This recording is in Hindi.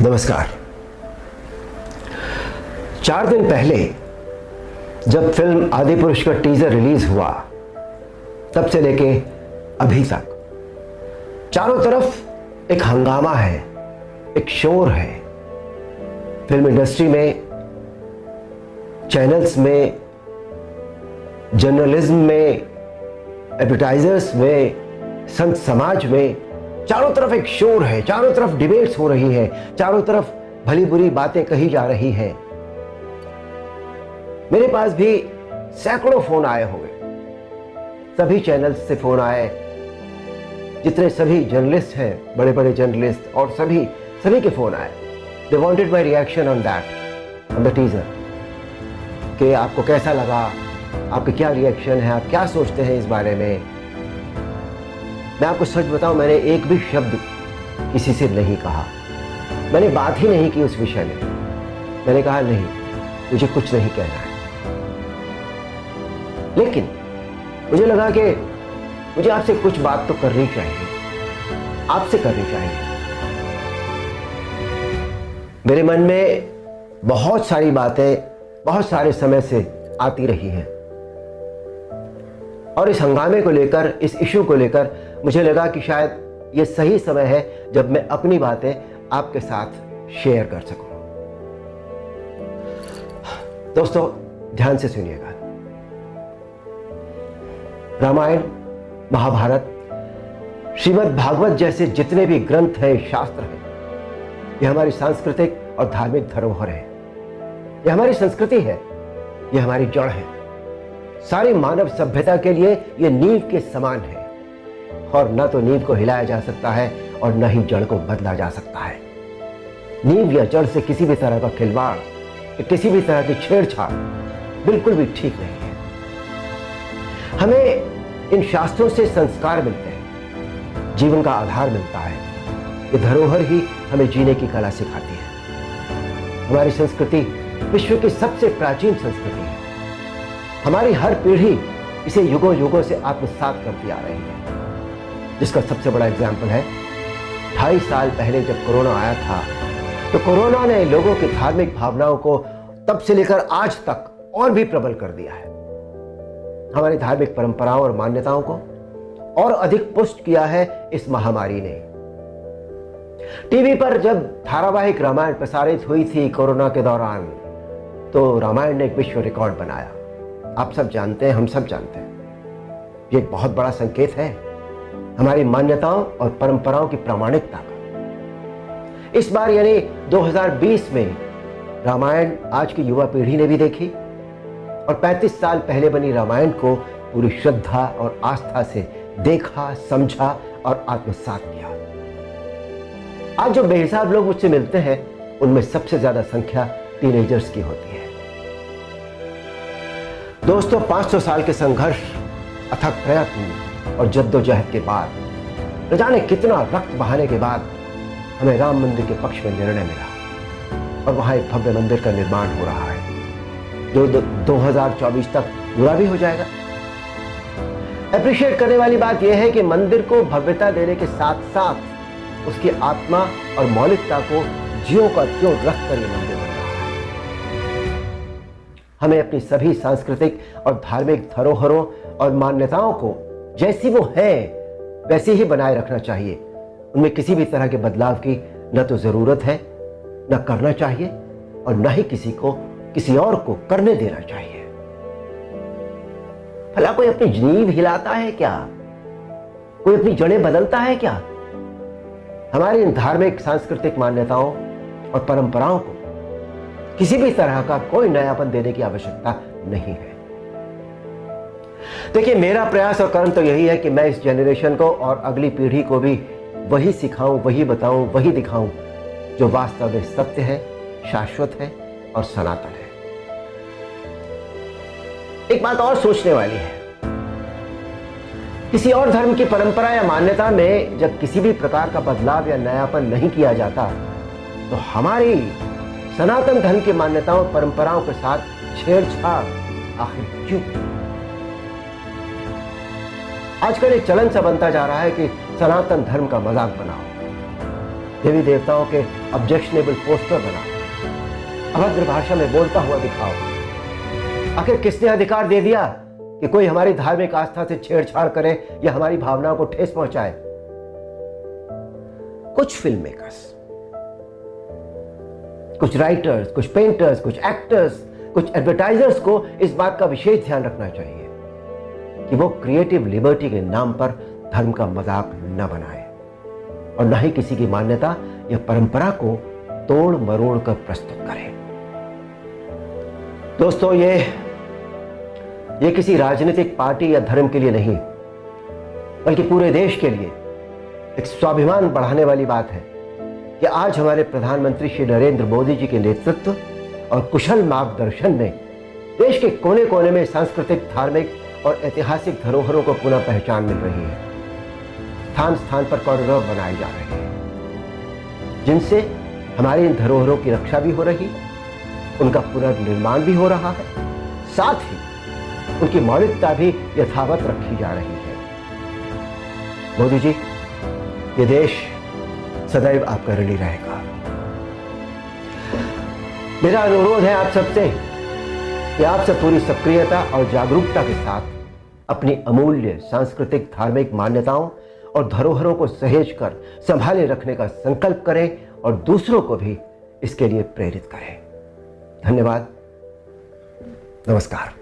नमस्कार। 4 दिन पहले जब फिल्म आदिपुरुष का टीजर रिलीज हुआ, तब से लेके अभी तक चारों तरफ एक हंगामा है, एक शोर है। फिल्म इंडस्ट्री में, चैनल्स में, जर्नलिज्म में, एडवर्टाइजर्स में, संत समाज में, चारों तरफ एक शोर है। चारों तरफ डिबेट्स हो रही है, चारों तरफ भली बुरी बातें कही जा रही हैं। मेरे पास भी सैकड़ों फोन आए होंगे, सभी चैनल्स से फोन आए, जितने सभी जर्नलिस्ट हैं, बड़े बड़े जर्नलिस्ट, और सभी के फोन आए। They wanted my reaction on that, on the teaser, कि आपको कैसा लगा, आपके क्या रिएक्शन है, आप क्या सोचते हैं इस बारे में। मैं आपको सच बताऊं, मैंने एक भी शब्द किसी से नहीं कहा, मैंने बात ही नहीं की उस विषय में। मैंने कहा नहीं, मुझे कुछ नहीं कहना है। लेकिन मुझे लगा कि मुझे आपसे कुछ बात तो करनी चाहिए, आपसे करनी चाहिए। मेरे मन में बहुत सारी बातें बहुत सारे समय से आती रही हैं, और इस हंगामे को लेकर, इस इशू को लेकर मुझे लगा कि शायद ये सही समय है जब मैं अपनी बातें आपके साथ शेयर कर सकूं। दोस्तों, ध्यान से सुनिएगा। रामायण, महाभारत, श्रीमद् भागवत जैसे जितने भी ग्रंथ हैं, शास्त्र हैं, ये हमारी सांस्कृतिक और धार्मिक धरोहर है। ये हमारी संस्कृति है, ये हमारी जड़ है। सारी मानव सभ्यता के लिए ये नींव के समान है, और न तो नींव को हिलाया जा सकता है और न ही जड़ को बदला जा सकता है। नींव या जड़ से किसी भी तरह का खिलवाड़, किसी भी तरह की छेड़छाड़ बिल्कुल भी ठीक नहीं है। हमें इन शास्त्रों से संस्कार मिलते हैं, जीवन का आधार मिलता है। ये धरोहर ही हमें जीने की कला सिखाती है। हमारी संस्कृति विश्व की सबसे प्राचीन संस्कृति है। हमारी हर पीढ़ी इसे युगों युगों से आत्मसात करती आ रही है, जिसका सबसे बड़ा एग्जाम्पल है 2.5 साल पहले जब कोरोना आया था, तो कोरोना ने लोगों की धार्मिक भावनाओं को तब से लेकर आज तक और भी प्रबल कर दिया है। हमारी धार्मिक परंपराओं और मान्यताओं को और अधिक पुष्ट किया है इस महामारी ने। टीवी पर जब धारावाहिक रामायण प्रसारित हुई थी कोरोना के दौरान, तो रामायण ने एक विश्व रिकॉर्ड बनाया। आप सब जानते हैं, हम सब जानते हैं, ये एक बहुत बड़ा संकेत है हमारी मान्यताओं और परंपराओं की प्रामाणिकता का। इस बार यानी 2020 में रामायण आज की युवा पीढ़ी ने भी देखी, और 35 साल पहले बनी रामायण को पूरी श्रद्धा और आस्था से देखा, समझा और आत्मसात किया। आज जो बेहिसाब लोग मुझसे मिलते हैं, उनमें सबसे ज्यादा संख्या टीनेजर्स की होती है। दोस्तों, 500 साल के संघर्ष, अथक प्रयत्न और जद्दोजहद के बाद, न जाने कितना रक्त बहाने के बाद, हमें राम मंदिर के पक्ष में निर्णय मिला, और वहां एक भव्य मंदिर का निर्माण हो रहा है, जो 2024 तक पूरा भी हो जाएगा। अप्रिशिएट करने वाली बात यह है कि मंदिर को भव्यता देने के साथ साथ उसकी आत्मा और मौलिकता को ज्यों का त्यों रखकर यह मंदिर बन रहा है। हमें अपनी सभी सांस्कृतिक और धार्मिक धरोहरों और मान्यताओं को जैसी वो है वैसी ही बनाए रखना चाहिए। उनमें किसी भी तरह के बदलाव की न तो जरूरत है, न करना चाहिए, और न ही किसी और को करने देना चाहिए। भला कोई अपनी नींव हिलाता है क्या? कोई अपनी जड़ें बदलता है क्या? हमारी इन धार्मिक सांस्कृतिक मान्यताओं और परंपराओं को किसी भी तरह का कोई नयापन देने की आवश्यकता नहीं है। देखिए, मेरा प्रयास और कर्म तो यही है कि मैं इस जनरेशन को और अगली पीढ़ी को भी वही सिखाऊं, वही बताऊं, वही दिखाऊं जो वास्तव में सत्य है, शाश्वत है और सनातन है। एक बात और सोचने वाली है, किसी और धर्म की परंपरा या मान्यता में जब किसी भी प्रकार का बदलाव या नयापन नहीं किया जाता, तो हमारी सनातन धर्म की मान्यताओं परंपराओं के साथ छेड़छाड़ आखिर क्यों? आजकल एक चलन सा बनता जा रहा है कि सनातन धर्म का मजाक बनाओ। देवी देवताओं के ऑब्जेक्शनेबल पोस्टर बनाओ, अभद्र भाषा में बोलता हुआ दिखाओ। आखिर किसने अधिकार दे दिया कि कोई हमारी धार्मिक आस्था से छेड़छाड़ करे या हमारी भावनाओं को ठेस पहुंचाए? कुछ फिल्म मेकर्स, कुछ राइटर्स, कुछ पेंटर्स, कुछ एक्टर्स, कुछ एडवर्टाइजर्स को इस बात का विशेष ध्यान रखना चाहिए कि वो क्रिएटिव लिबर्टी के नाम पर धर्म का मजाक न बनाए और न ही किसी की मान्यता या परंपरा को तोड़ मरोड़ कर प्रस्तुत करें। दोस्तों, ये किसी राजनीतिक पार्टी या धर्म के लिए नहीं, बल्कि पूरे देश के लिए एक स्वाभिमान बढ़ाने वाली बात है कि आज हमारे प्रधानमंत्री श्री नरेंद्र मोदी जी के नेतृत्व और कुशल मार्गदर्शन में देश के कोने कोने में सांस्कृतिक, धार्मिक और ऐतिहासिक धरोहरों को पुनः पहचान मिल रही है। स्थान स्थान पर कॉरिडोर बनाए जा रहे हैं, जिनसे हमारी इन धरोहरों की रक्षा भी हो रही, उनका पुनर्निर्माण भी हो रहा है, साथ ही उनकी मौलिकता भी यथावत रखी जा रही है। मोदी जी, ये देश सदैव आपका ऋणी रहेगा। मेरा अनुरोध है आप सबसे कि आप सब पूरी सक्रियता और जागरूकता के साथ अपनी अमूल्य सांस्कृतिक, धार्मिक मान्यताओं और धरोहरों को सहेज कर संभाले रखने का संकल्प करें और दूसरों को भी इसके लिए प्रेरित करें। धन्यवाद। नमस्कार।